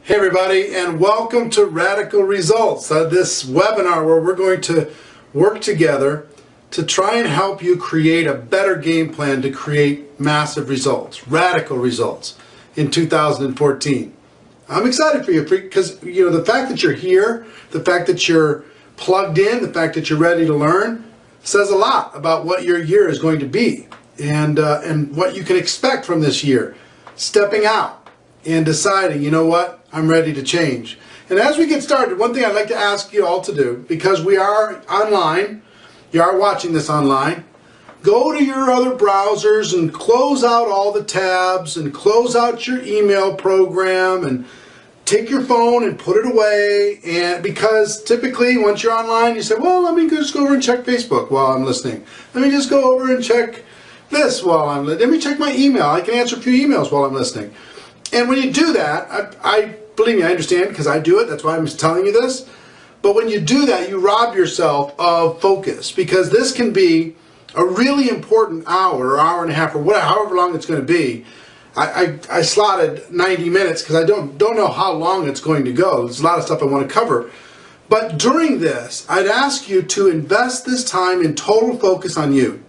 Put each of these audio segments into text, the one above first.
Hey everybody, and welcome to Radical Results, this webinar where we're going to work together to try and help you create a better game plan to create massive results, radical results in 2014. I'm excited for you because the fact that you're here, the fact that you're plugged in, the fact that you're ready to learn says a lot about what your year is going to be and what you can expect from this year. Stepping out and deciding, you know what, I'm ready to change. And as we get started, one thing I'd like to ask you all to do, because we are online, you are watching this online, go to your other browsers and close out all the tabs and close out your email program and take your phone and put it away. And because typically once you're online, you say, well, let me just go over and check Facebook while I'm listening. Let me just go over and check this while I'm listening. Let me check my email. I can answer a few emails while I'm listening. And when you do that, I believe me, I understand because I do it. That's why I'm telling you this. But when you do that, you rob yourself of focus, because this can be a really important hour or hour and a half or whatever, however long it's going to be. I slotted 90 minutes because I don't know how long it's going to go. There's a lot of stuff I want to cover. But during this, I'd ask you to invest this time in total focus on you.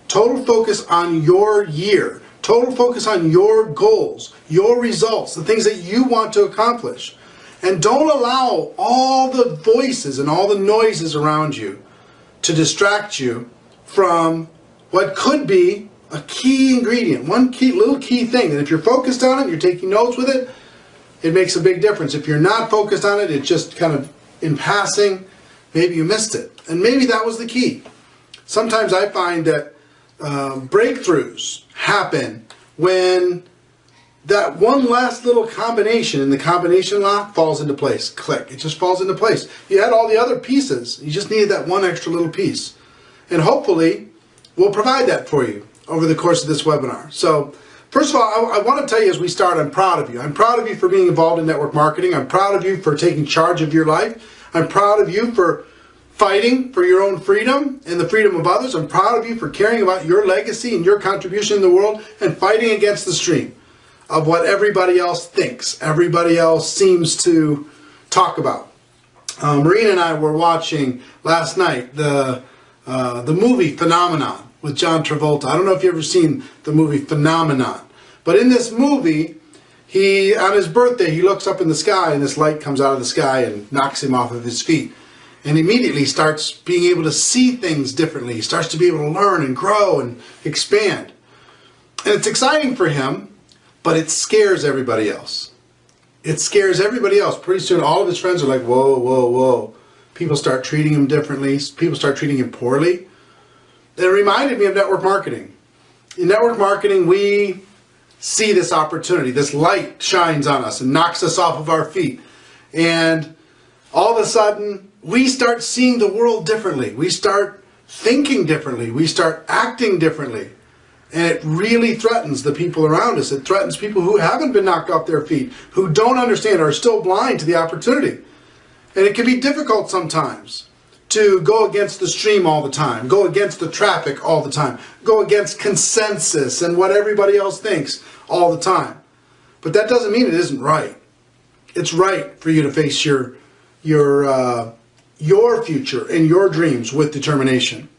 Total focus on your year. Total focus on your goals, your results, the things that you want to accomplish. And don't allow all the voices and all the noises around you to distract you from what could be a key ingredient, one little key thing. And if you're focused on it, you're taking notes with it, it makes a big difference. If you're not focused on it, it's just kind of in passing, maybe you missed it. And maybe that was the key. Sometimes I find that breakthroughs happen when that one last little combination in the combination lock falls into place. Click. It just falls into place. You had all the other pieces. You just needed that one extra little piece. And hopefully we'll provide that for you over the course of this webinar. So first of all, I want to tell you as we start, I'm proud of you. I'm proud of you for being involved in network marketing. I'm proud of you for taking charge of your life. I'm proud of you for fighting for your own freedom and the freedom of others. I'm proud of you for caring about your legacy and your contribution in the world and fighting against the stream of what everybody else thinks, everybody else seems to talk about. Marina and I were watching last night the movie Phenomenon with John Travolta. I don't know if you've ever seen the movie Phenomenon, but in this movie, on his birthday, he looks up in the sky and this light comes out of the sky and knocks him off of his feet. And immediately starts being able to see things differently. He starts to be able to learn and grow and expand. And it's exciting for him, but it scares everybody else. It scares everybody else. Pretty soon all of his friends are like, whoa, whoa, whoa. People start treating him differently. People start treating him poorly. It reminded me of network marketing. In network marketing, we see this opportunity. This light shines on us and knocks us off of our feet. And all of a sudden, we start seeing the world differently. We start thinking differently. We start acting differently. And it really threatens the people around us. It threatens people who haven't been knocked off their feet, who don't understand, are still blind to the opportunity. And it can be difficult sometimes to go against the stream all the time, go against the traffic all the time, go against consensus and what everybody else thinks all the time. But that doesn't mean it isn't right. It's right for you to face your future and your dreams with determination.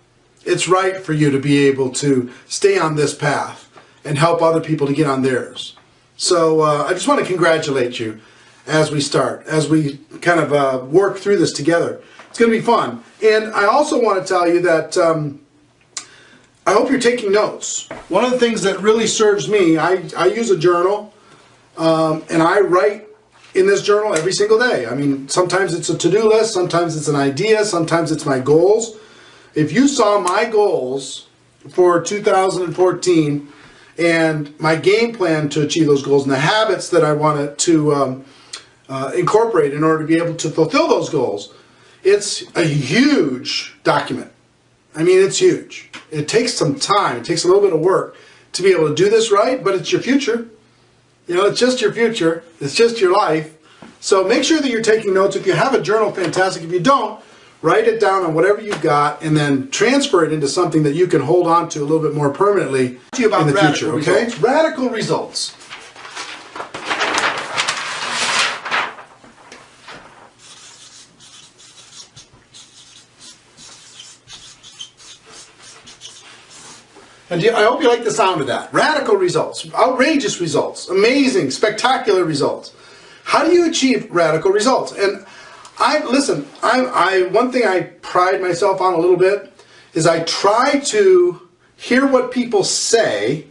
It's right for you to be able to stay on this path and help other people to get on theirs. So I just want to congratulate you as we start, as we kind of work through this together. It's going to be fun. And I also want to tell you that I hope you're taking notes. One of the things that really serves me, I use a journal and I write in this journal every single day. I mean, sometimes it's a to-do list, sometimes it's an idea, sometimes it's my goals. If you saw my goals for 2014 and my game plan to achieve those goals and the habits that I wanted to incorporate in order to be able to fulfill those goals, it's a huge document. I mean, it's huge. It takes some time, it takes a little bit of work to be able to do this right, but it's your future. You know, it's just your future. It's just your life. So make sure that you're taking notes. If you have a journal, fantastic. If you don't, write it down on whatever you've got and then transfer it into something that you can hold on to a little bit more permanently in the future, okay? Radical results. And I hope you like the sound of that. Radical results, outrageous results, amazing, spectacular results. How do you achieve radical results? And one thing I pride myself on a little bit is I try to hear what people say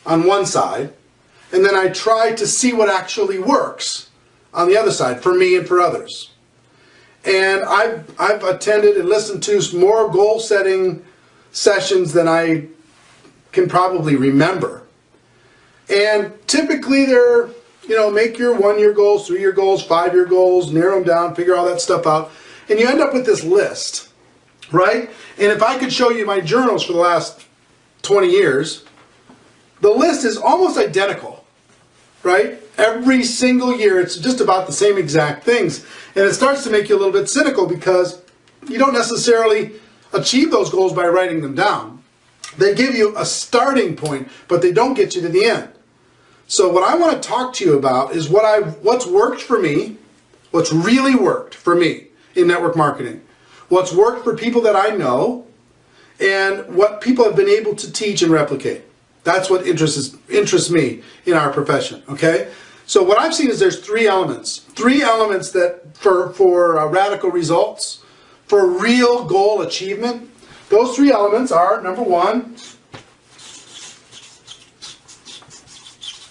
on one side, and then I try to see what actually works on the other side for me and for others. And I've attended and listened to more goal setting sessions than I can probably remember. And typically they're, make your 1-year goals, 3-year goals, 5-year goals, narrow them down, figure all that stuff out. And you end up with this list, right? And if I could show you my journals for the last 20 years, the list is almost identical, right? Every single year it's just about the same exact things. And it starts to make you a little bit cynical because you don't necessarily achieve those goals by writing them down. They give you a starting point, but they don't get you to the end. So what I want to talk to you about is what's worked for me, what's really worked for me in network marketing, what's worked for people that I know, and what people have been able to teach and replicate. That's what interests me in our profession, okay? So what I've seen is there's three elements that for radical results, for real goal achievement. Those three elements are, number one,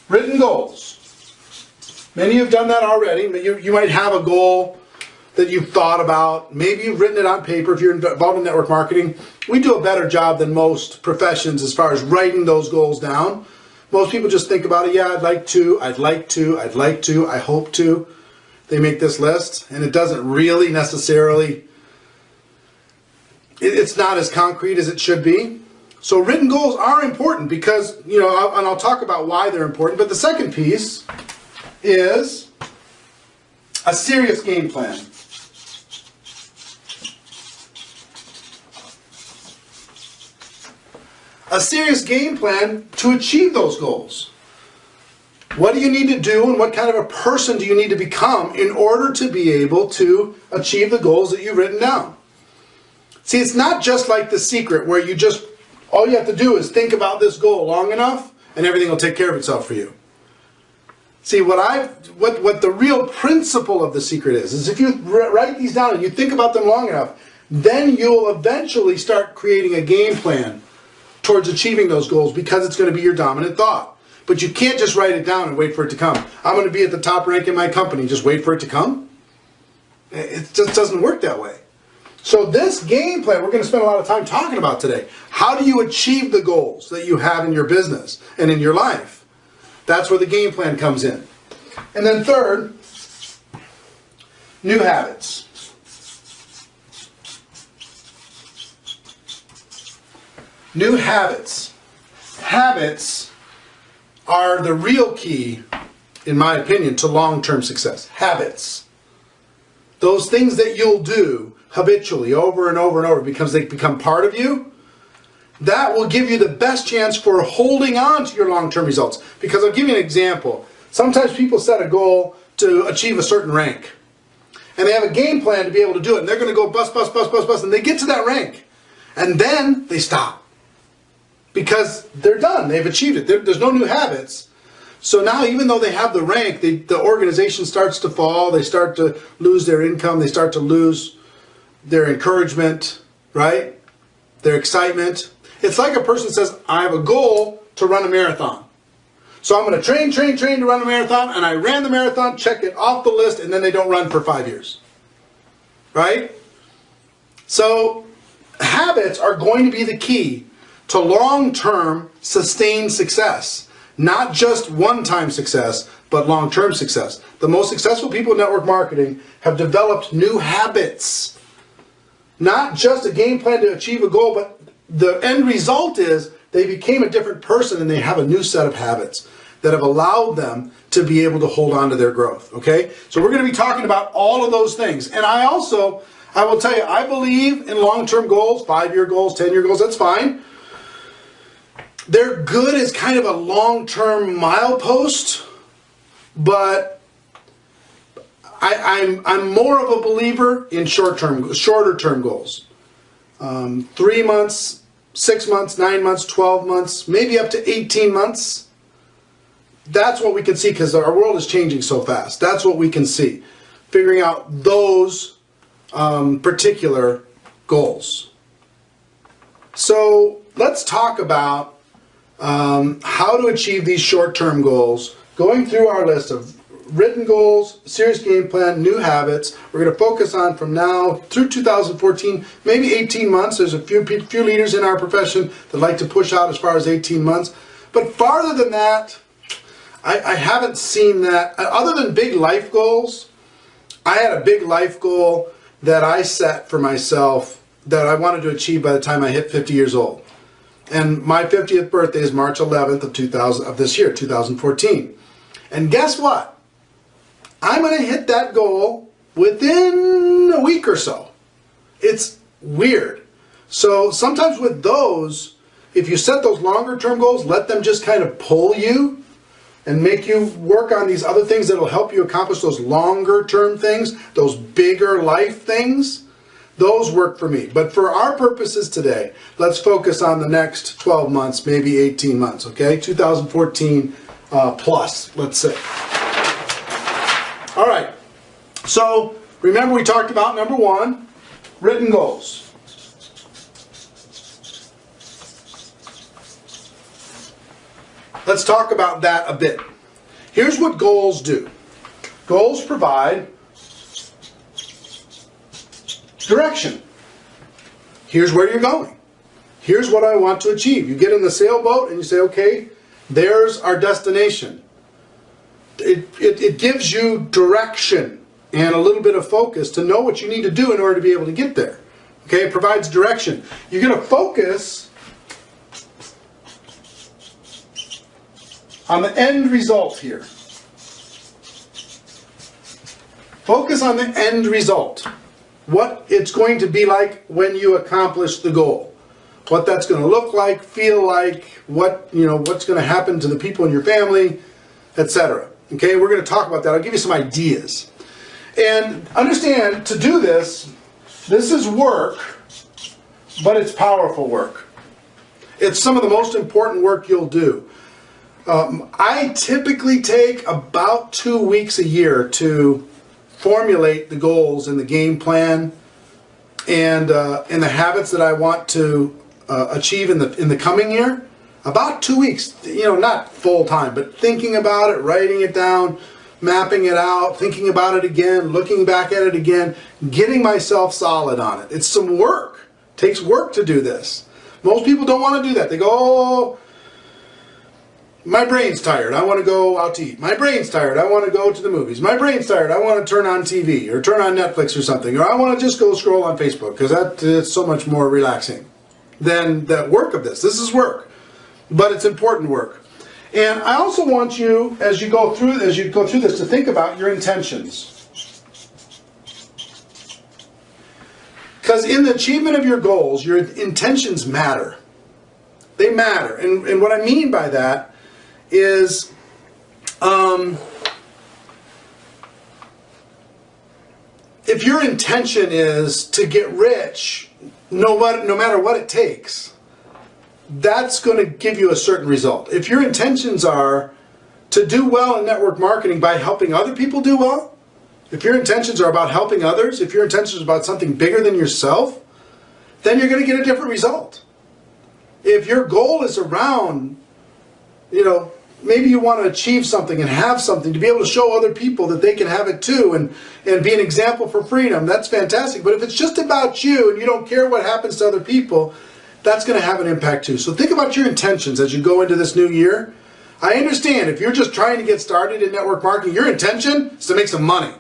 written goals. Many of you have done that already. You might have a goal that you've thought about. Maybe you've written it on paper if you're involved in network marketing. We do a better job than most professions as far as writing those goals down. Most people just think about it, yeah, I'd like to, I hope to. They make this list, and it doesn't really necessarily, it's not as concrete as it should be. So written goals are important because, and I'll talk about why they're important, but the second piece is a serious game plan. A serious game plan to achieve those goals. What do you need to do and what kind of a person do you need to become in order to be able to achieve the goals that you've written down? See, it's not just like The Secret where all you have to do is think about this goal long enough and everything will take care of itself for you. See, what the real principle of The Secret is if you write these down and you think about them long enough, then you'll eventually start creating a game plan towards achieving those goals because it's going to be your dominant thought. But you can't just write it down and wait for it to come. I'm going to be at the top rank in my company, just wait for it to come? It just doesn't work that way. So this game plan, we're going to spend a lot of time talking about today. How do you achieve the goals that you have in your business and in your life? That's where the game plan comes in. And then third, new habits. New habits. Habits are the real key, in my opinion, to long-term success. Habits. Those things that you'll do habitually over and over and over because they become part of you, that will give you the best chance for holding on to your long-term results. Because I'll give you an example. Sometimes people set a goal to achieve a certain rank. And they have a game plan to be able to do it. And they're going to go bust, and they get to that rank. And then they stop. Because they're done. They've achieved it. There's no new habits. So now even though they have the rank, the organization starts to fall. They start to lose their income. They start to lose their encouragement, right? Their excitement. It's like a person says, I have a goal to run a marathon. So I'm going to train to run a marathon, and I ran the marathon, check it off the list, and then they don't run for 5 years. Right? So habits are going to be the key to long-term sustained success. Not just one-time success, but long-term success. The most successful people in network marketing have developed new habits. Not just a game plan to achieve a goal, but the end result is they became a different person and they have a new set of habits that have allowed them to be able to hold on to their growth. Okay? So we're going to be talking about all of those things. And I will tell you, I believe in long-term goals, 5-year goals, 10-year goals, that's fine. They're good as kind of a long-term milepost, but I'm more of a believer in shorter-term goals. 3 months, 6 months, 9 months, 12 months, maybe up to 18 months. That's what we can see because our world is changing so fast. That's what we can see. Figuring out those particular goals. So let's talk about how to achieve these short-term goals. Going through our list of written goals, serious game plan, new habits. We're going to focus on from now through 2014, maybe 18 months. There's a few leaders in our profession that like to push out as far as 18 months. But farther than that, I haven't seen that. Other than big life goals, I had a big life goal that I set for myself that I wanted to achieve by the time I hit 50 years old. And my 50th birthday is March 11th of this year, 2014. And guess what? I'm going to hit that goal within a week or so. It's weird. So sometimes with those, if you set those longer term goals, let them just kind of pull you and make you work on these other things that will help you accomplish those longer term things, those bigger life things. Those work for me. But for our purposes today, let's focus on the next 12 months, maybe 18 months, okay? 2014 plus, let's say. All right. So remember we talked about number 1, written goals. Let's talk about that a bit. Here's what goals do. Goals provide direction. Here's where you're going. Here's what I want to achieve. You get in the sailboat and you say, okay, there's our destination. It gives you direction and a little bit of focus to know what you need to do in order to be able to get there. Okay, it provides direction. You're going to focus on the end result here. Focus on the end result. What it's going to be like when you accomplish the goal. What that's going to look like, feel like, what's going to happen to the people in your family, etc. Okay, we're going to talk about that. I'll give you some ideas. And understand, to do this is work, but it's powerful work. It's some of the most important work you'll do. I typically take about 2 weeks a year to formulate the goals and the game plan and the habits that I want to achieve in the coming year. About 2 weeks, not full time, but thinking about it, writing it down, mapping it out, thinking about it again, looking back at it again, getting myself solid on it. It's some work. It takes work to do this. Most people don't want to do that. They go, oh, my brain's tired, I want to go out to eat. My brain's tired, I want to go to the movies. My brain's tired, I want to turn on TV or turn on Netflix or something. Or I want to just go scroll on Facebook because it's so much more relaxing than that work of this. This is work. But it's important work. And I also want you, as you go through this, to think about your intentions. Because in the achievement of your goals, your intentions matter. They matter. And what I mean by that is if your intention is to get rich, no matter what it takes, that's going to give you a certain result. If your intentions are to do well in network marketing by helping other people do well, if your intentions are about helping others, if your intentions are about something bigger than yourself, then you're going to get a different result. If your goal is around, maybe you want to achieve something and have something to be able to show other people that they can have it too and be an example for freedom, that's fantastic. But if it's just about you and you don't care what happens to other people, that's going to have an impact too. So think about your intentions as you go into this new year. I understand if you're just trying to get started in network marketing, your intention is to make some money.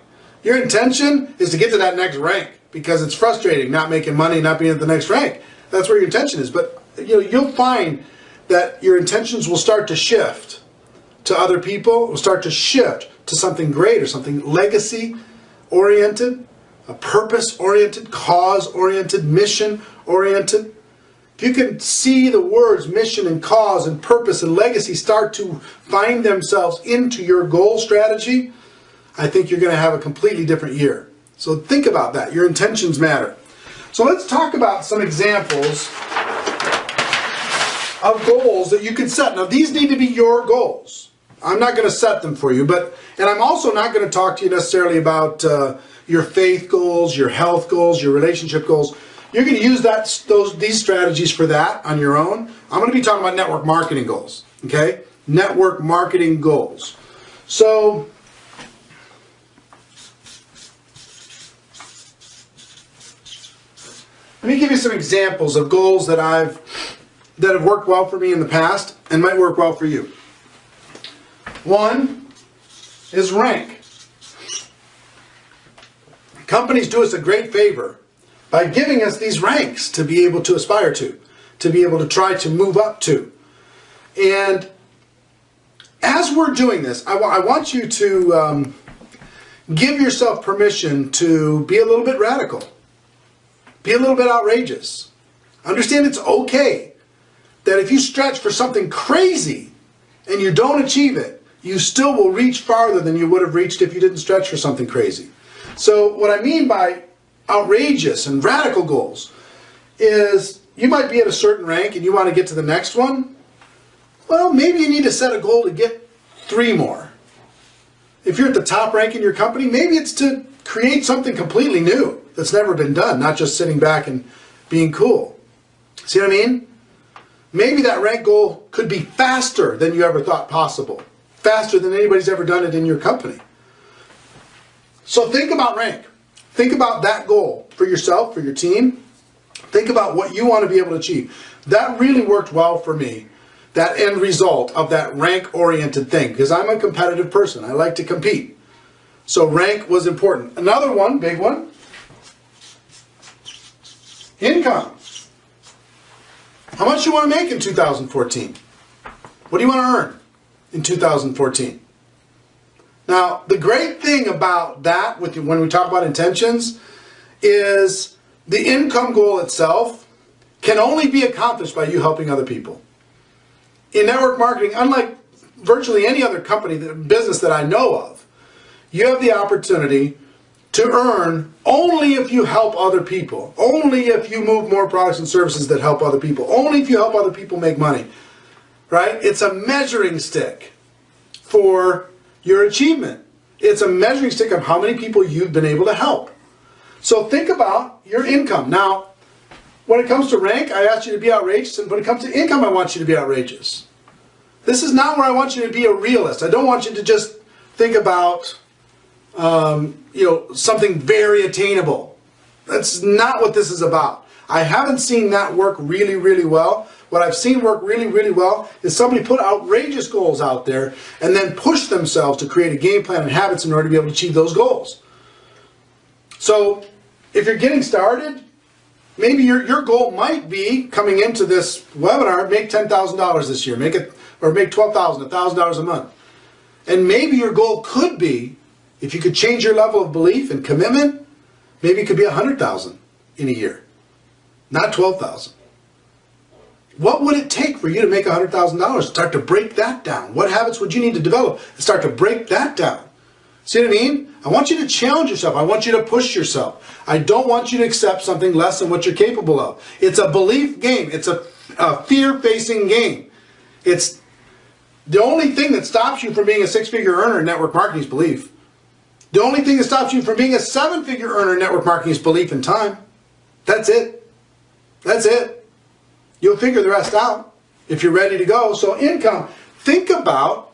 Your intention is to get to that next rank because it's frustrating not making money, not being at the next rank. That's where your intention is. But you'll find that your intentions will start to shift to other people. It will start to shift to something greater, something legacy-oriented, a purpose-oriented, cause-oriented, mission-oriented. If you can see the words mission and cause and purpose and legacy start to find themselves into your goal strategy, I think you're going to have a completely different year. So think about that. Your intentions matter. So let's talk about some examples of goals that you can set. Now, these need to be your goals. I'm not going to set them for you, and I'm also not going to talk to you necessarily about your faith goals, your health goals, your relationship goals. You're going to use these strategies for that on your own. I'm going to be talking about network marketing goals, okay? Network marketing goals. So, let me give you some examples of goals that have worked well for me in the past and might work well for you. One is rank. Companies do us a great favor by giving us these ranks to be able to aspire to be able to try to move up to. And as we're doing this, I want you to give yourself permission to be a little bit radical. Be a little bit outrageous. Understand it's okay that if you stretch for something crazy and you don't achieve it, you still will reach farther than you would have reached if you didn't stretch for something crazy. So what I mean by outrageous and radical goals is you might be at a certain rank and you want to get to the next one. Well, maybe you need to set a goal to get 3 more. If you're at the top rank in your company, maybe it's to create something completely new that's never been done, not just sitting back and being cool. See what I mean? Maybe that rank goal could be faster than you ever thought possible. Faster than anybody's ever done it in your company. So think about rank. Think about that goal for yourself, for your team. Think about what you want to be able to achieve. That really worked well for me, that end result of that rank-oriented thing, because I'm a competitive person. I like to compete. So rank was important. Another one, big one, income. How much you want to make in 2014? What do you want to earn in 2014? Now, the great thing about that, when we talk about intentions, is the income goal itself can only be accomplished by you helping other people. In network marketing, unlike virtually any other company, business that I know of, you have the opportunity to earn only if you help other people, only if you move more products and services that help other people, only if you help other people make money, right? It's a measuring stick for your achievement. It's a measuring stick of how many people you've been able to help. So think about your income. Now, when it comes to rank, I asked you to be outrageous, and when it comes to income, I want you to be outrageous. This is not where I want you to be a realist. I don't want you to just think about something very attainable. That's not what this is about. I haven't seen that work really, really well. What I've seen work really, really well is somebody put outrageous goals out there and then push themselves to create a game plan and habits in order to be able to achieve those goals. So if you're getting started, maybe your goal might be, coming into this webinar, make $10,000 this year, make $12,000, $1,000 a month. And maybe your goal could be, if you could change your level of belief and commitment, maybe it could be $100,000 in a year, not $12,000. What would it take for you to make $100,000? Start to break that down. What habits would you need to develop to start to break that down? See what I mean? I want you to challenge yourself. I want you to push yourself. I don't want you to accept something less than what you're capable of. It's a belief game. It's a fear-facing game. It's the only thing that stops you from being a 6-figure earner in network marketing is belief. The only thing that stops you from being a 7-figure earner in network marketing is belief and time. That's it. That's it. You'll figure the rest out if you're ready to go. So income, think about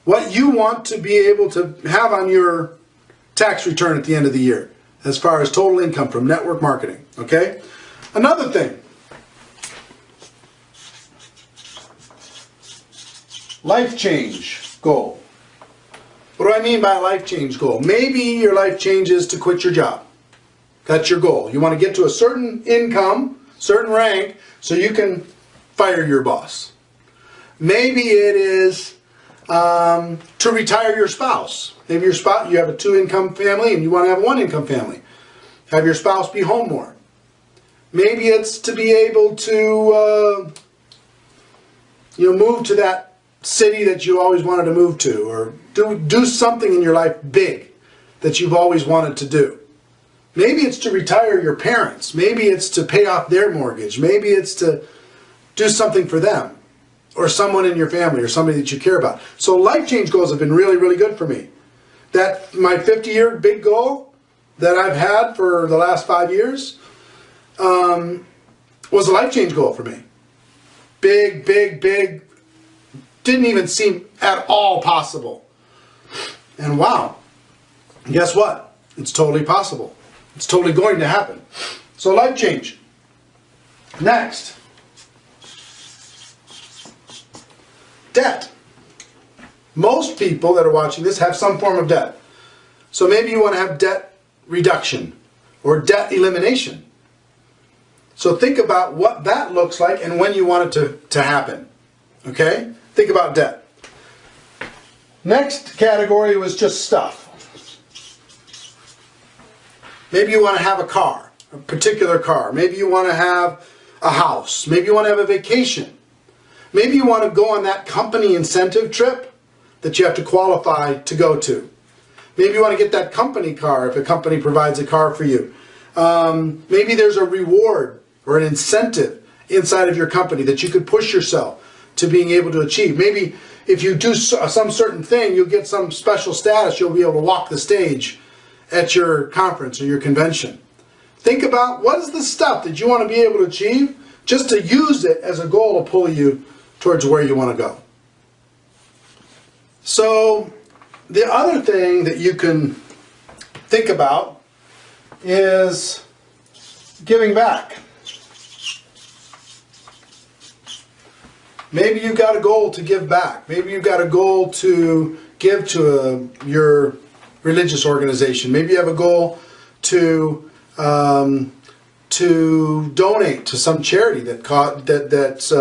what you want to be able to have on your tax return at the end of the year as far as total income from network marketing, okay? Another thing, life change goal. What do I mean by a life change goal? Maybe your life change is to quit your job. That's your goal. You want to get to a certain income, certain rank, so you can fire your boss. Maybe it is to retire your spouse. Maybe your spouse, you have a 2-income family and you want to have a 1-income family. Have your spouse be home more. Maybe it's to be able to move to that city that you always wanted to move to, or do something in your life big that you've always wanted to do. Maybe it's to retire your parents. Maybe it's to pay off their mortgage. Maybe it's to do something for them. or someone in your family or somebody that you care about. So life change goals have been really, really good for me. That my 50-year big goal that I've had for the last 5 years was a life change goal for me. Big, big, big. Didn't even seem at all possible. And wow, guess what? It's totally possible. It's totally going to happen. So life change. Next. Debt. Most people that are watching this have some form of debt. So maybe you want to have debt reduction or debt elimination. So think about what that looks like and when you want it to happen. Okay? Think about debt. Next category was just stuff. Maybe you want to have a car, a particular car. Maybe you want to have a house. Maybe you want to have a vacation. Maybe you want to go on that company incentive trip that you have to qualify to go to. Maybe you want to get that company car if a company provides a car for you. Maybe there's a reward or an incentive inside of your company that you could push yourself to being able to achieve. Maybe if you do some certain thing, you'll get some special status. You'll be able to walk the stage at your conference or your convention. Think about what is the stuff that you want to be able to achieve, just to use it as a goal to pull you towards where you want to go. So the other thing that you can think about is giving back. Maybe you've got a goal to give back. Maybe you've got a goal to give to your religious organization. Maybe you have a goal to donate to some charity that's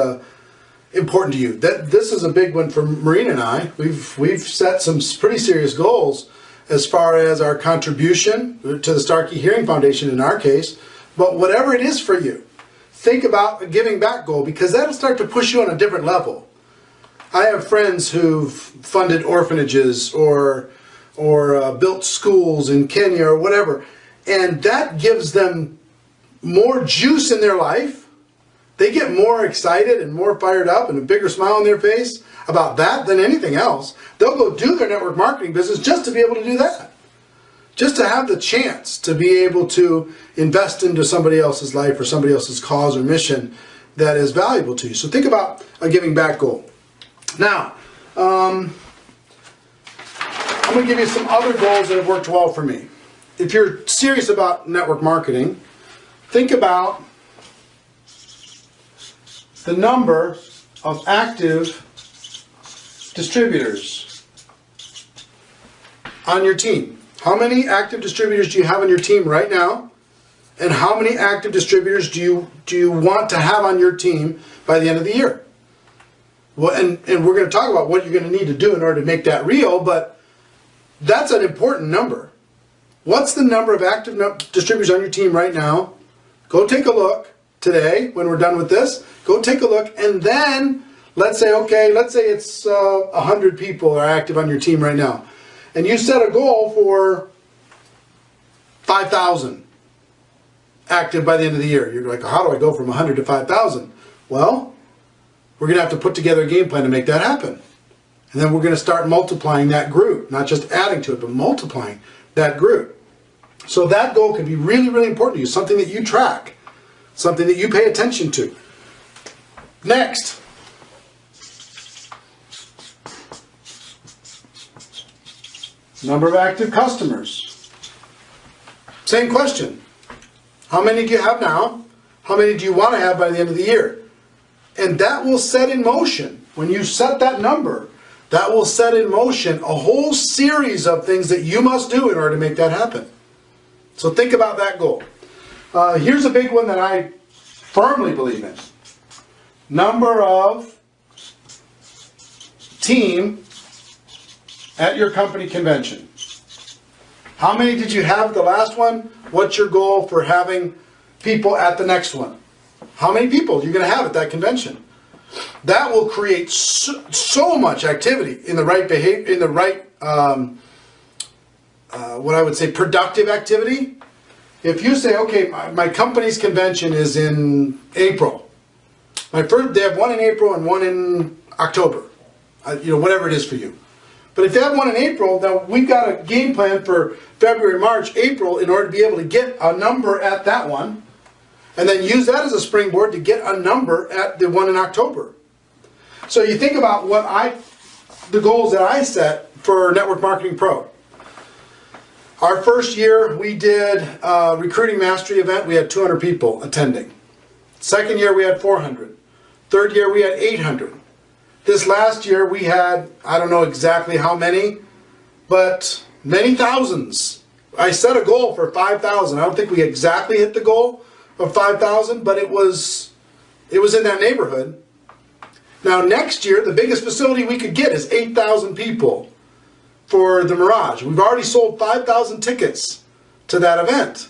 important to you. This is a big one for Maureen and I. We've set some pretty serious goals as far as our contribution to the Starkey Hearing Foundation in our case. But whatever it is for you, think about a giving back goal, because that'll start to push you on a different level. I have friends who've funded orphanages or built schools in Kenya or whatever, and that gives them more juice in their life. They get more excited and more fired up and a bigger smile on their face about that than anything else. They'll go do their network marketing business just to be able to do that. Just to have the chance to be able to invest into somebody else's life or somebody else's cause or mission that is valuable to you. So think about a giving back goal. Now, I'm going to give you some other goals that have worked well for me. If you're serious about network marketing, think about the number of active distributors on your team. How many active distributors do you have on your team right now? And how many active distributors do you want to have on your team by the end of the year? Well, and we're going to talk about what you're going to need to do in order to make that real, but that's an important number. What's the number of active distributors on your team right now? Go take a look today when we're done with this. Go take a look, and then let's say it's 100 people are active on your team right now. And you set a goal for 5,000 active by the end of the year. You're like, how do I go from 100 to 5,000? Well, we're going to have to put together a game plan to make that happen. And then we're going to start multiplying that group, not just adding to it, but multiplying that group. So that goal can be really, really important to you, something that you track, something that you pay attention to. Next. Number of active customers. Same question. How many do you have now? How many do you want to have by the end of the year? And that will set in motion, when you set that number, that will set in motion a whole series of things that you must do in order to make that happen. So think about that goal. Here's a big one that I firmly believe in. Number of team at your company convention. How many did you have at the last one? What's your goal for having people at the next one? How many people are you going to have at that convention? That will create so much activity in the right behavior, in the right, what I would say, productive activity. If you say, okay, my company's convention is in April. They have one in April and one in October, whatever it is for you. But if you have one in April, then we've got a game plan for February, March, April in order to be able to get a number at that one, and then use that as a springboard to get a number at the one in October. So you think about the goals that I set for Network Marketing Pro. Our first year we did a recruiting mastery event. We had 200 people attending. Second year we had 400. Third year we had 800. This last year we had, I don't know exactly how many, but many thousands. I set a goal for 5,000. I don't think we exactly hit the goal of 5,000, but it was in that neighborhood. Now next year, the biggest facility we could get is 8,000 people for the Mirage. We've already sold 5,000 tickets to that event.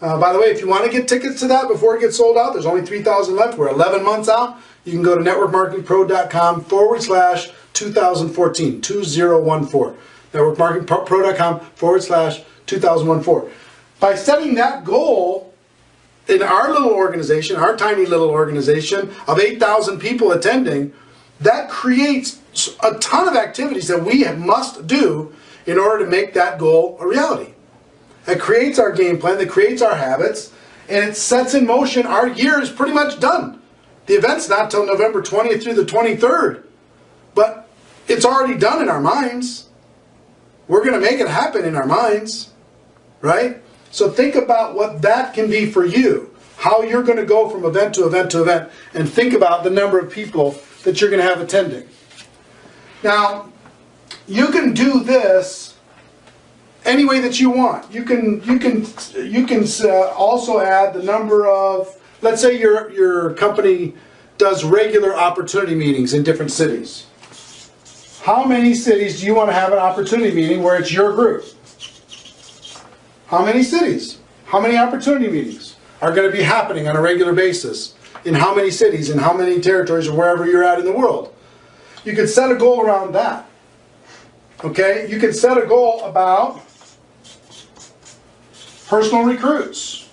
By the way, if you want to get tickets to that before it gets sold out, there's only 3,000 left. We're 11 months out. You can go to networkmarketingpro.com/2014, 2014. networkmarketingpro.com/2014. By setting that goal in our little organization, our tiny little organization of 8,000 people attending, that creates a ton of activities that we must do in order to make that goal a reality. It creates our game plan, that creates our habits, and it sets in motion. Our year is pretty much done. The event's not till November 20th through the 23rd, but it's already done in our minds. We're going to make it happen in our minds, right? So think about what that can be for you, how you're going to go from event to event to event, and think about the number of people that you're going to have attending. Now, you can do this any way that you want. You can also add the number of, let's say your company does regular opportunity meetings in different cities. How many cities do you want to have an opportunity meeting where it's your group? How many cities? How many opportunity meetings are going to be happening on a regular basis? In how many cities, in how many territories, or wherever you're at in the world? You could set a goal around that. Okay? You could set a goal about personal recruits.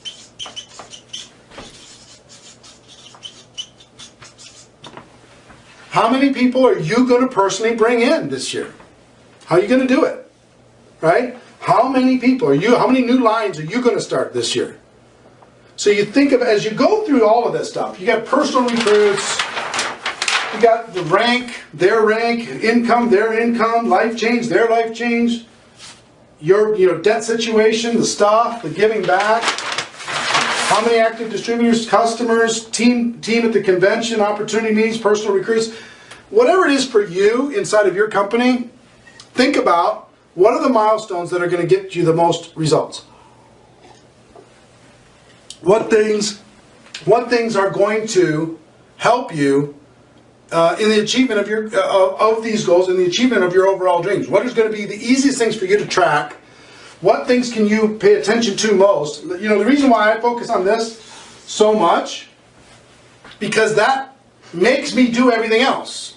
How many people are you going to personally bring in this year? How are you going to do it? Right? How many people are you, how many new lines are you going to start this year? So you think of, as you go through all of this stuff, you got personal recruits, you got the rank, their income, their income, life change, their life change, your debt situation, the stuff, the giving back, how many active distributors, customers, team at the convention, opportunity meetings, personal recruits, whatever it is for you inside of your company, think about what are the milestones that are going to get you the most results. What things are going to help you in the achievement of these goals, in the achievement of your overall dreams? What is going to be the easiest things for you to track? What things can you pay attention to most? The reason why I focus on this so much, because that makes me do everything else.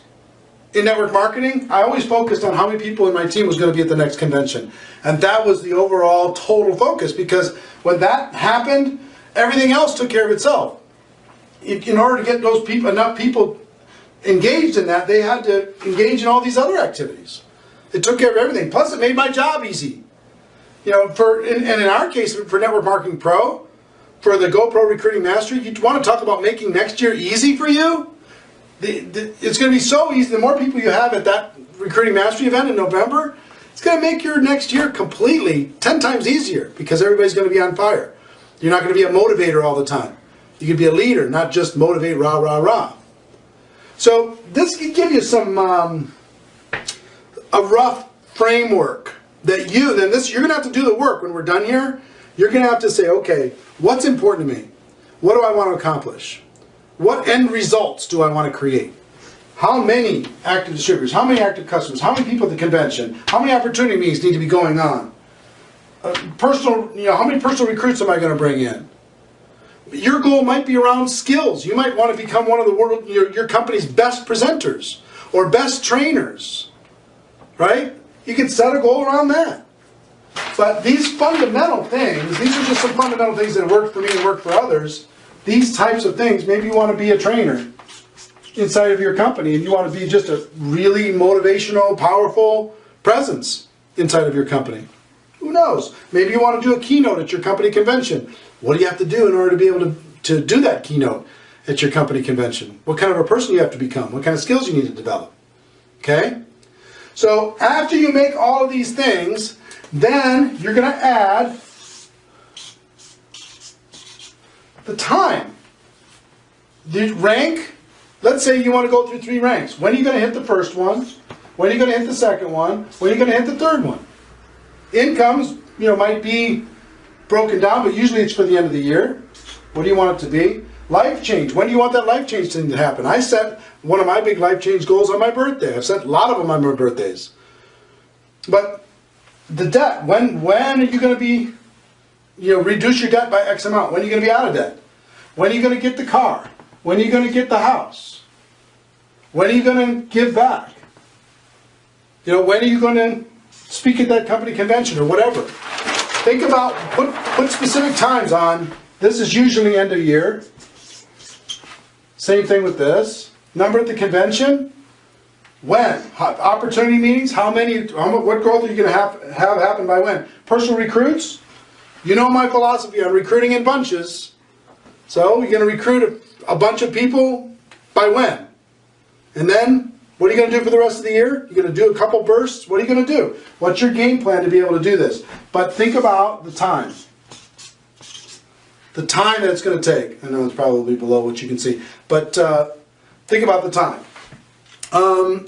In network marketing, I always focused on how many people in my team was going to be at the next convention. And that was the overall total focus, because when that happened, everything else took care of itself. In order to get those people, enough people engaged in that, they had to engage in all these other activities. It took care of everything. Plus, it made my job easy. And in our case, for Network Marketing Pro, for the GoPro Recruiting Mastery, you want to talk about making next year easy for you? It's going to be so easy. The more people you have at that Recruiting Mastery event in November, it's going to make your next year completely 10 times easier, because everybody's going to be on fire. You're not going to be a motivator all the time. You can be a leader, not just motivate, rah, rah, rah. So this can give you some a rough framework that you're going to have to do the work when we're done here. You're going to have to say, okay, what's important to me? What do I want to accomplish? What end results do I want to create? How many active distributors? How many active customers? How many people at the convention? How many opportunity meetings need to be going on? How many personal recruits am I going to bring in? Your goal might be around skills. You might want to become one of your company's best presenters or best trainers, right? You can set a goal around that. But these fundamental things, these are just some fundamental things that work for me and work for others. These types of things, maybe you want to be a trainer. inside of your company and you want to be just a really motivational, powerful presence inside of your company. Who knows? Maybe you want to do a keynote at your company convention. What do you have to do in order to be able to do that keynote at your company convention? What kind of a person you have to become? What kind of skills you need to develop? Okay? So after you make all of these things, then you're going to add the time. The rank, let's say you want to go through 3 ranks. When are you going to hit the first one? When are you going to hit the second one? When are you going to hit the third one? Incomes, might be broken down, but usually it's for the end of the year. What do you want it to be? Life change. When do you want that life change thing to happen? I set one of my big life change goals on my birthday. I've set a lot of them on my birthdays. But the debt, when are you going to be, reduce your debt by X amount? When are you going to be out of debt? When are you going to get the car? When are you going to get the house? When are you going to give back? When are you going to speak at that company convention or whatever? Think about, put specific times on. This is usually end of year. Same thing with this. Number at the convention. When? Opportunity meetings. What growth are you going to have happen by when? Personal recruits. You know my philosophy on recruiting in bunches. So you're going to recruit a bunch of people by when? And then what are you going to do for the rest of the year? You're going to do a couple bursts. What are you going to do? What's your game plan to be able to do this? But think about the time. The time that it's going to take. I know it's probably below what you can see. But think about the time.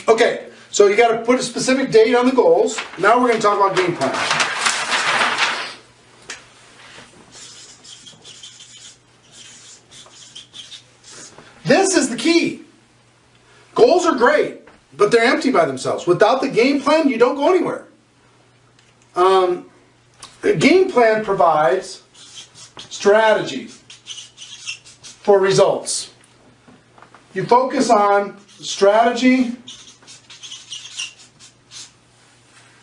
Okay, so you got to put a specific date on the goals. Now we're going to talk about game plan. This is the key. Goals are great, but they're empty by themselves. Without the game plan, you don't go anywhere. The game plan provides strategy for results. You focus on strategy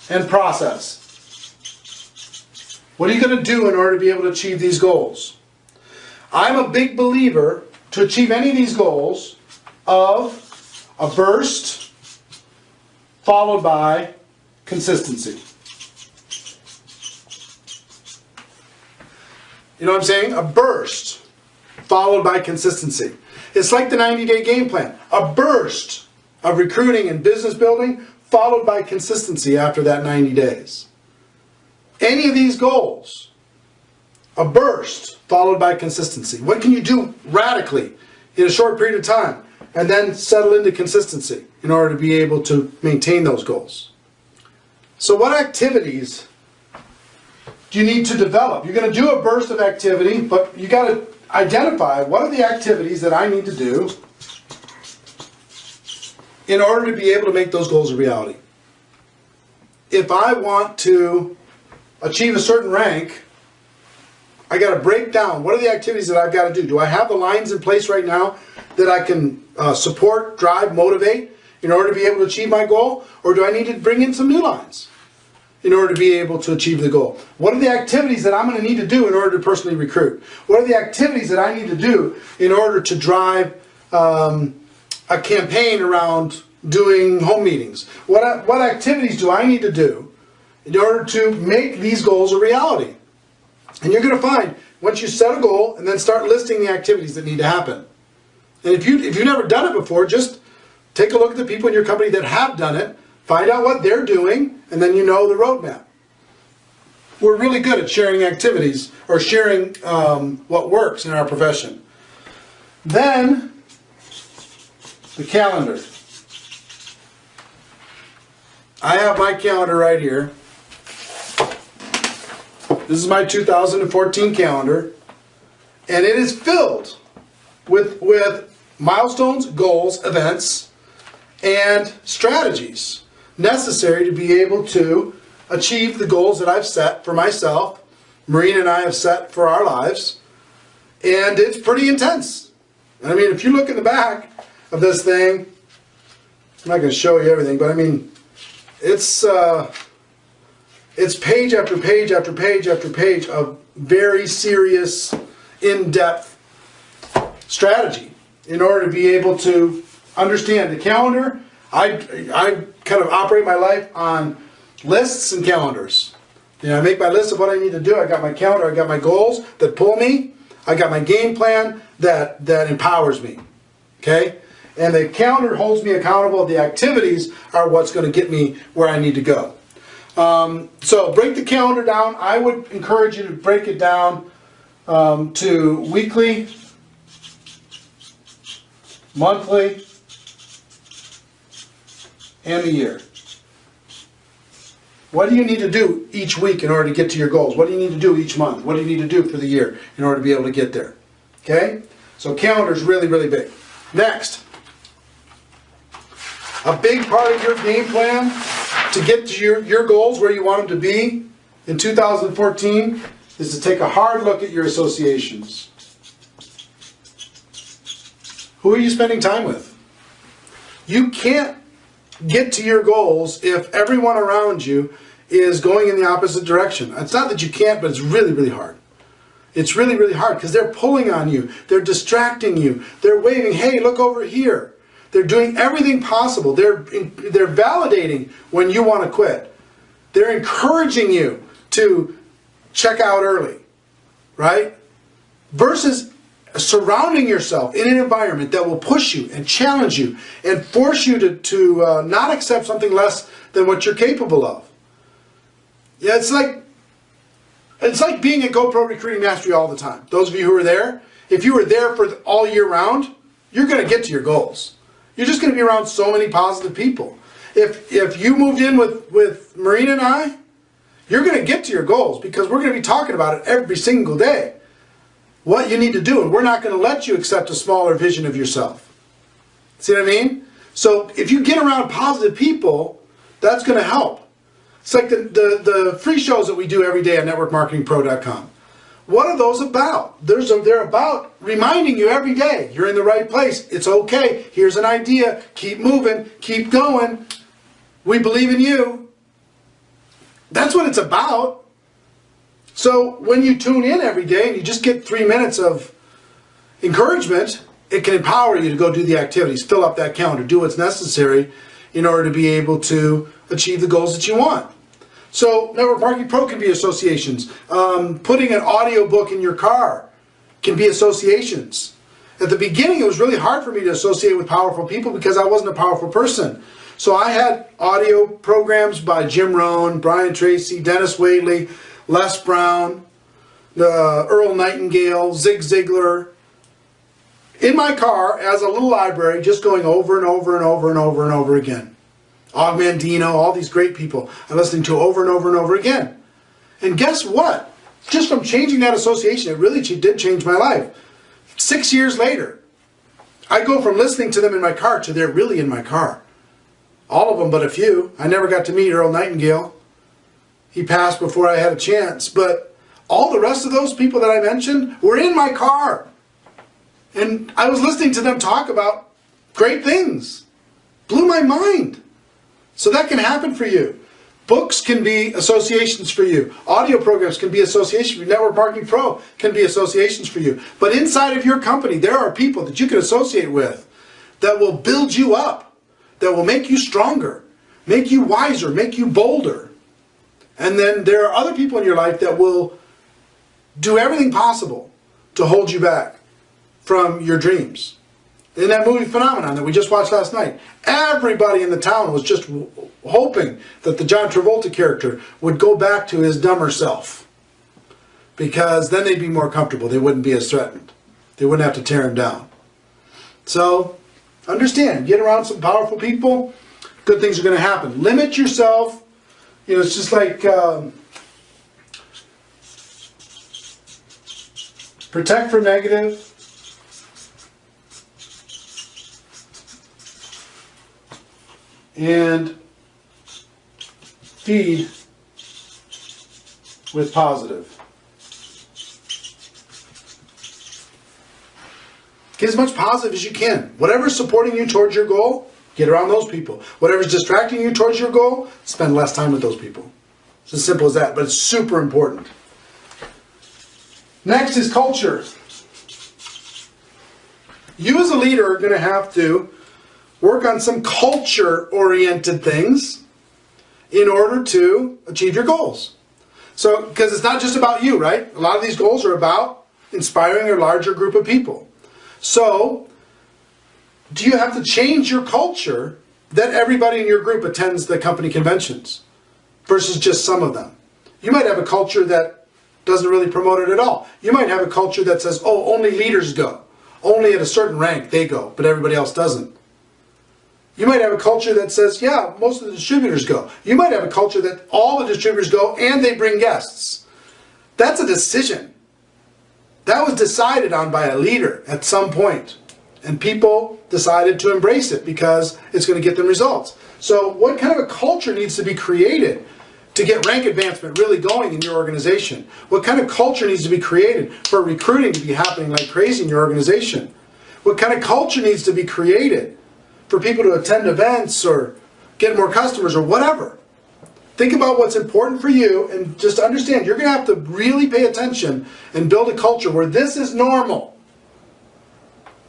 and process. What are you going to do in order to be able to achieve these goals? I'm a big believer to achieve any of these goals of a burst followed by consistency. You know what I'm saying? A burst followed by consistency. It's like the 90-day game plan. A burst of recruiting and business building followed by consistency after that 90 days. Any of these goals, a burst followed by consistency. What can you do radically in a short period of time and then settle into consistency in order to be able to maintain those goals? So what activities do you need to develop? You're going to do a burst of activity, but you got to identify what are the activities that I need to do in order to be able to make those goals a reality. If I want to achieve a certain rank, I got to break down what are the activities that I've got to do. Do I have the lines in place right now that I can support, drive, motivate in order to be able to achieve my goal? Or do I need to bring in some new lines in order to be able to achieve the goal? What are the activities that I'm going to need to do in order to personally recruit? What are the activities that I need to do in order to drive a campaign around doing home meetings? What activities do I need to do in order to make these goals a reality? And you're going to find, once you set a goal and then start listing the activities that need to happen. And if you've never done it before, just take a look at the people in your company that have done it, find out what they're doing, and then you know the roadmap. We're really good at sharing activities or sharing what works in our profession. Then, the calendar. I have my calendar right here. This is my 2014 calendar, and it is filled with milestones, goals, events, and strategies necessary to be able to achieve the goals that I've set for myself, Maureen and I have set for our lives, and it's pretty intense. I mean, if you look in the back of this thing, I'm not going to show you everything, but I mean, it's page after page after page after page of very serious, in-depth strategy in order to be able to understand the calendar. I kind of operate my life on lists and calendars. You know, I make my list of what I need to do. I got my calendar. I got my goals that pull me. I got my game plan that empowers me. Okay? And the calendar holds me accountable. The activities are what's going to get me where I need to go. So break the calendar down. I would encourage you to break it down to weekly, monthly, and the year. What do you need to do each week in order to get to your goals? What do you need to do each month? What do you need to do for the year in order to be able to get there? Okay? So calendar is really, really big. Next, a big part of your game plan to get to your goals where you want them to be in 2014 is to take a hard look at your associations. Who are you spending time with? You can't get to your goals if everyone around you is going in the opposite direction. It's not that you can't, but it's really, really hard. It's really, really hard because they're pulling on you. They're distracting you. They're waving, hey, look over here. They're doing everything possible. They're validating when you want to quit. They're encouraging you to check out early, right? Versus surrounding yourself in an environment that will push you and challenge you and force you to not accept something less than what you're capable of. Yeah, it's like being at GoPro Recruiting Mastery all the time. Those of you who are there, if you were there for all year round, you're going to get to your goals. You're just going to be around so many positive people. If you moved in with Marina and I, you're going to get to your goals because we're going to be talking about it every single day. What you need to do, and we're not going to let you accept a smaller vision of yourself. See what I mean? So if you get around positive people, that's going to help. It's like the free shows that we do every day on networkmarketingpro.com. What are those about? They're about reminding you every day, you're in the right place. It's okay. Here's an idea. Keep moving. Keep going. We believe in you. That's what it's about. So when you tune in every day and you just get 3 minutes of encouragement, it can empower you to go do the activities, fill up that calendar, do what's necessary in order to be able to achieve the goals that you want. So Network Marketing Pro can be associations. Putting an audio book in your car can be associations. At the beginning, it was really hard for me to associate with powerful people because I wasn't a powerful person. So I had audio programs by Jim Rohn, Brian Tracy, Dennis Whaley, Les Brown, Earl Nightingale, Zig Ziglar, in my car as a little library, just going over and over and over and over and over again. Og Mandino, all these great people I'm listening to over and over and over again. And guess what? Just from changing that association, it really did change my life. 6 years later, I go from listening to them in my car to they're really in my car. All of them but a few. I never got to meet Earl Nightingale. He passed before I had a chance. But all the rest of those people that I mentioned were in my car. And I was listening to them talk about great things. Blew my mind. So that can happen for you. Books can be associations for you. Audio programs can be associations for you. Network Marketing Pro can be associations for you. But inside of your company, there are people that you can associate with that will build you up, that will make you stronger, make you wiser, make you bolder. And then there are other people in your life that will do everything possible to hold you back from your dreams. In that movie Phenomenon that we just watched last night, everybody in the town was just hoping that the John Travolta character would go back to his dumber self. Because then they'd be more comfortable. They wouldn't be as threatened. They wouldn't have to tear him down. So, understand, get around some powerful people, good things are going to happen. Limit yourself. You know, it's just like protect from negative. And feed with positive. Get as much positive as you can. Whatever's supporting you towards your goal, get around those people. Whatever's distracting you towards your goal, spend less time with those people. It's as simple as that, but it's super important. Next is culture. You as a leader are going to have to work on some culture-oriented things in order to achieve your goals. So, because it's not just about you, right? A lot of these goals are about inspiring a larger group of people. So, do you have to change your culture that everybody in your group attends the company conventions versus just some of them? You might have a culture that doesn't really promote it at all. You might have a culture that says, oh, only leaders go. Only at a certain rank they go, but everybody else doesn't. You might have a culture that says, yeah, most of the distributors go. You might have a culture that all the distributors go and they bring guests. That's a decision. That was decided on by a leader at some point. And people decided to embrace it because it's going to get them results. So what kind of a culture needs to be created to get rank advancement really going in your organization? What kind of culture needs to be created for recruiting to be happening like crazy in your organization? What kind of culture needs to be created for people to attend events or get more customers or whatever? Think about what's important for you and just understand you're going to have to really pay attention and build a culture where this is normal.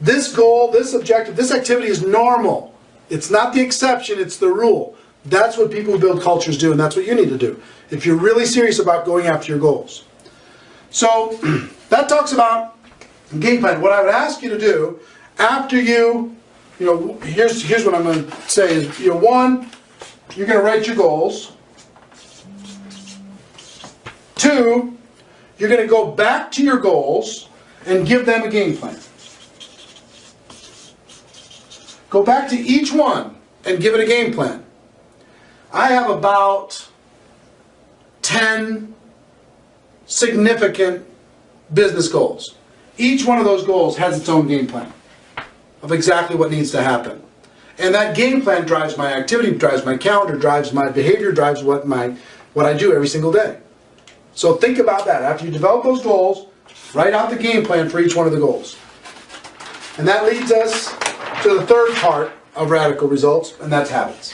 This goal, this objective, this activity is normal. It's not the exception, it's the rule. That's what people who build cultures do, and that's what you need to do if you're really serious about going after your goals. So that talks about game plan. What I would ask you to do after here's what I'm going to say is, one, you're going to write your goals. Two, you're going to go back to your goals and give them a game plan. Go back to each one and give it a game plan. I have about 10 significant business goals. Each one of those goals has its own game plan of exactly what needs to happen. And that game plan drives my activity, drives my calendar, drives my behavior, drives what I do every single day. So think about that. After you develop those goals, write out the game plan for each one of the goals. And that leads us to the third part of radical results, and that's habits.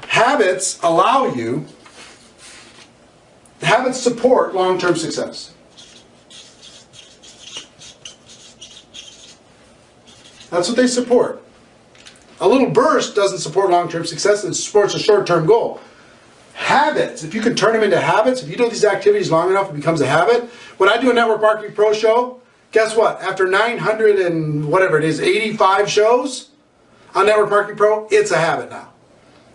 Habits support long-term success. That's what they support. A little burst doesn't support long-term success, it supports a short-term goal. Habits, if you can turn them into habits, if you do these activities long enough, it becomes a habit. When I do a Network Marketing Pro show, guess what? After 85 shows on Network Marketing Pro, it's a habit now.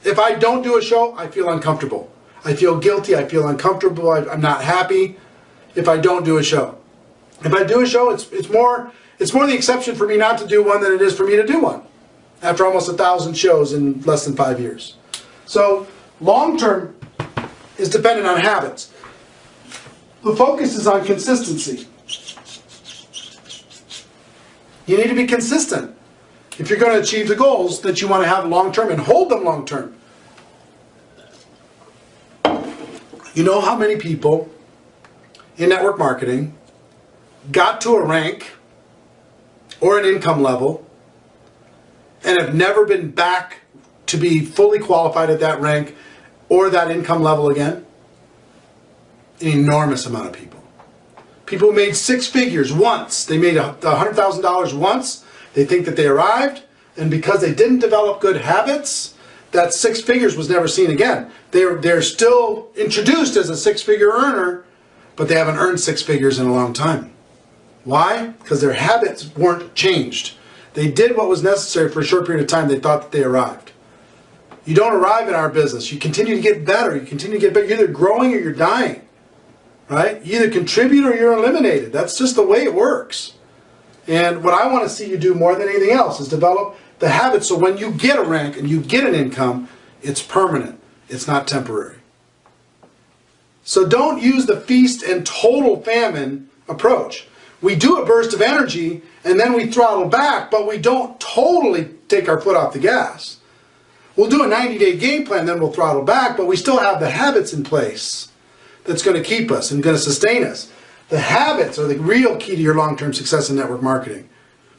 If I don't do a show, I feel uncomfortable. I feel guilty, I feel uncomfortable, I'm not happy if I don't do a show. If I do a show, it's more the exception for me not to do one than it is for me to do one after almost 1,000 shows in less than 5 years. So long-term is dependent on habits. The focus is on consistency. You need to be consistent if you're going to achieve the goals that you want to have long-term and hold them long-term. You know how many people in network marketing got to a rank or an income level and have never been back to be fully qualified at that rank or that income level again? An enormous amount of people. People who made 6 figures once. They made $100,000 once. They think that they arrived, and because they didn't develop good habits, that 6 figures was never seen again. They're still introduced as a 6-figure earner, but they haven't earned 6 figures in a long time. Why? Because their habits weren't changed. They did what was necessary for a short period of time. They thought that they arrived. You don't arrive in our business. You continue to get better. You continue to get better. You're either growing or you're dying. Right? You either contribute or you're eliminated. That's just the way it works. And what I want to see you do more than anything else is develop the habits so when you get a rank and you get an income, it's permanent. It's not temporary. So don't use the feast and total famine approach. We do a burst of energy and then we throttle back, but we don't totally take our foot off the gas. We'll do a 90-day game plan, then we'll throttle back, but we still have the habits in place that's going to keep us and going to sustain us. The habits are the real key to your long-term success in network marketing.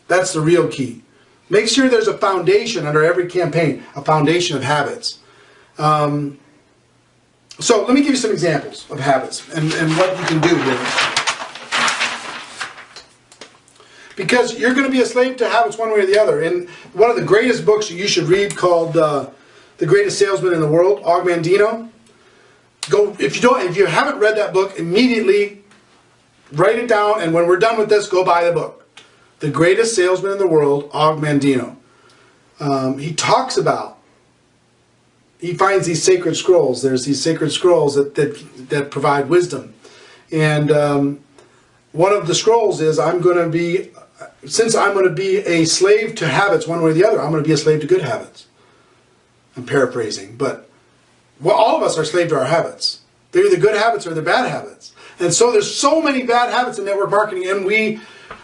That's the real key. Make sure there's a foundation under every campaign, a foundation of habits. So let me give you some examples of habits and what you can do with it. Because you're going to be a slave to habits one way or the other. And one of the greatest books you should read called The Greatest Salesman in the World, Og Mandino. Go, if you haven't read that book, immediately write it down, and when we're done with this, go buy the book. The Greatest Salesman in the World, Og Mandino. He talks about, he finds these sacred scrolls. There's these sacred scrolls that provide wisdom. And one of the scrolls is, since I'm going to be a slave to habits one way or the other, I'm going to be a slave to good habits. I'm paraphrasing, but all of us are slave to our habits. They're either good habits or they're bad habits. And so there's so many bad habits in network marketing, and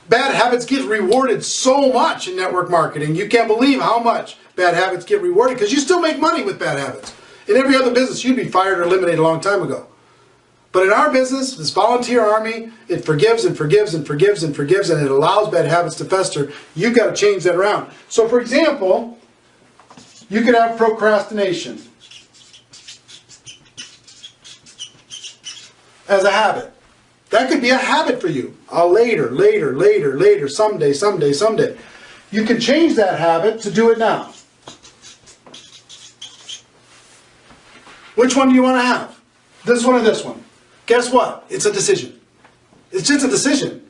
bad habits get rewarded so much in network marketing. You can't believe how much bad habits get rewarded, because you still make money with bad habits. In every other business, you'd be fired or eliminated a long time ago. But in our business, this volunteer army, it forgives and forgives and forgives and forgives, and it allows bad habits to fester. You've got to change that around. So for example, you could have procrastination as a habit. That could be a habit for you. Later, someday, someday, someday. You can change that habit to do it now. Which one do you want to have? This one or this one? Guess what? It's a decision. It's just a decision.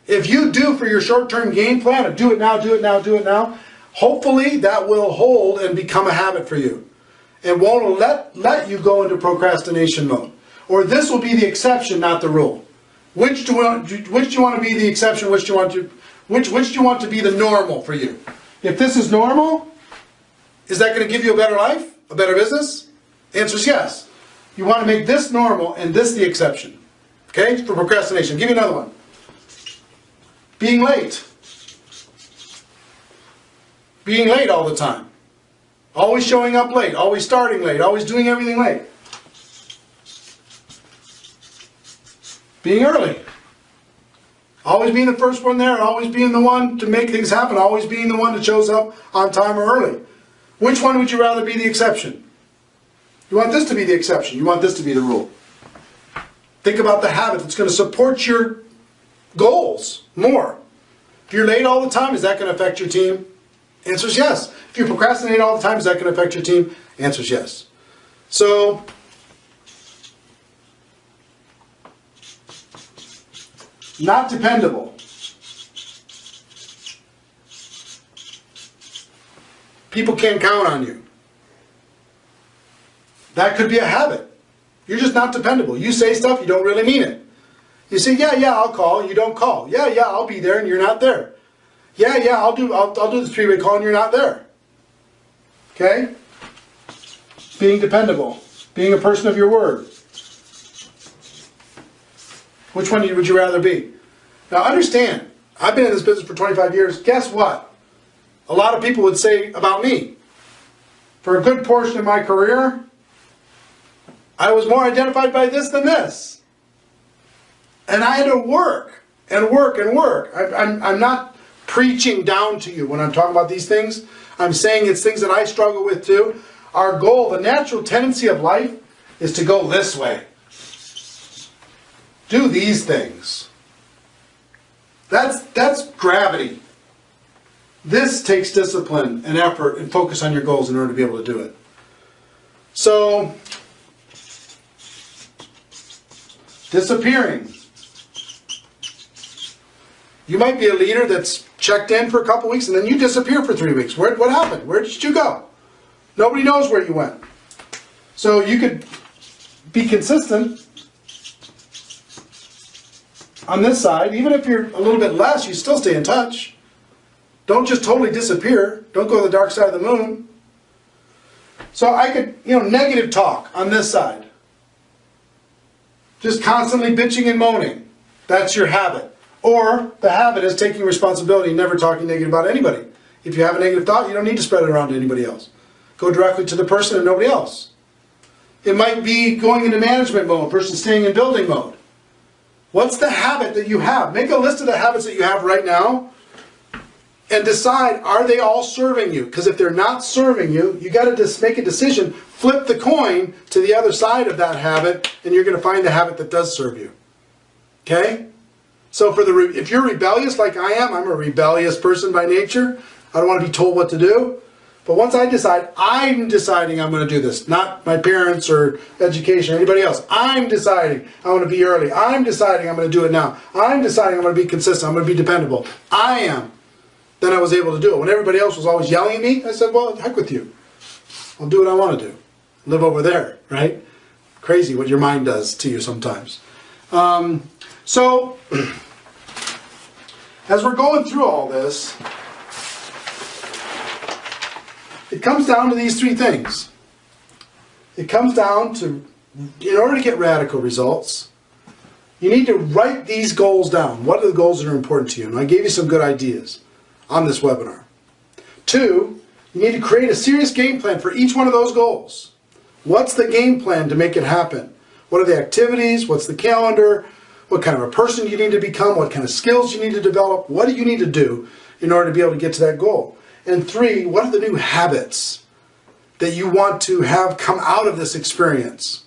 If you do for your short-term game plan of do it now, do it now, do it now, hopefully that will hold and become a habit for you. It won't let you go into procrastination mode. Or this will be the exception, not the rule. Which do you want to be the exception? Which do you want to be the normal for you? If this is normal, is that going to give you a better life? A better business? The answer is yes. You want to make this normal and this the exception. Okay? For procrastination. I'll give you another one. Being late. Being late all the time. Always showing up late. Always starting late. Always doing everything late. Being early. Always being the first one there. Always being the one to make things happen. Always being the one that shows up on time or early. Which one would you rather be the exception? You want this to be the exception. You want this to be the rule. Think about the habit that's going to support your goals more. If you're late all the time, is that going to affect your team? Answer is yes. If you procrastinate all the time, is that going to affect your team? Answer is yes. So, not dependable. People can't count on you. That could be a habit. You're just not dependable. You say stuff, you don't really mean it. You say, yeah, I'll call, you don't call. Yeah, I'll be there, and you're not there. Yeah, I'll do the three-way call, and you're not there. Okay? Being dependable. Being a person of your word. Which one would you rather be? Now understand, I've been in this business for 25 years. Guess what? A lot of people would say about me. For a good portion of my career, I was more identified by this than this. And I had to work and work and work. I'm not preaching down to you when I'm talking about these things. I'm saying it's things that I struggle with too. Our goal, the natural tendency of life, is to go this way. Do these things. That's gravity. This takes discipline and effort and focus on your goals in order to be able to do it. So, disappearing. You might be a leader that's checked in for a couple weeks and then you disappear for 3 weeks. What happened? Where did you go? Nobody knows where you went. So you could be consistent on this side. Even if you're a little bit less, you still stay in touch. Don't just totally disappear. Don't go to the dark side of the moon. So I could, negative talk on this side. Just constantly bitching and moaning. That's your habit. Or the habit is taking responsibility and never talking negative about anybody. If you have a negative thought, you don't need to spread it around to anybody else. Go directly to the person and nobody else. It might be going into management mode versus staying in building mode. What's the habit that you have? Make a list of the habits that you have right now and decide, are they all serving you? Because if they're not serving you, you got to just make a decision, flip the coin to the other side of that habit, and you're going to find the habit that does serve you. Okay? So if you're rebellious like I am, I'm a rebellious person by nature. I don't want to be told what to do. But once I decide, I'm deciding I'm going to do this. Not my parents or education or anybody else. I'm deciding I want to be early. I'm deciding I'm going to do it now. I'm deciding I'm going to be consistent. I'm going to be dependable. I am. Then I was able to do it. When everybody else was always yelling at me, I said, well, heck with you. I'll do what I want to do. Live over there, right? Crazy what your mind does to you sometimes. So, as we're going through all this, it comes down to these three things. It comes down to, in order to get radical results, you need to write these goals down. What are the goals that are important to you? And I gave you some good ideas on this webinar. 2, you need to create a serious game plan for each one of those goals. What's the game plan to make it happen? What are the activities? What's the calendar? What kind of a person you need to become? What kind of skills you need to develop? What do you need to do in order to be able to get to that goal? And 3, what are the new habits that you want to have come out of this experience?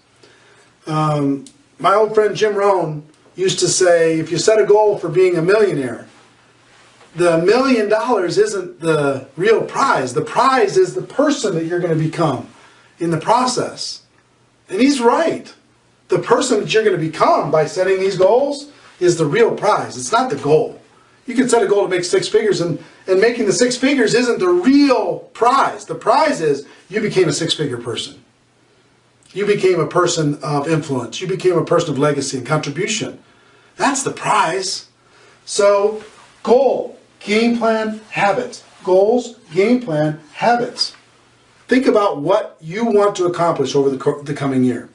My old friend Jim Rohn used to say, if you set a goal for being a millionaire, the $1 million isn't the real prize. The prize is the person that you're going to become in the process. And he's right. The person that you're going to become by setting these goals is the real prize. It's not the goal. You can set a goal to make 6 figures, and making the 6 figures isn't the real prize. The prize is you became a 6-figure person. You became a person of influence. You became a person of legacy and contribution. That's the prize. So, goal, game plan, habits. Goals, game plan, habits. Think about what you want to accomplish over the coming year.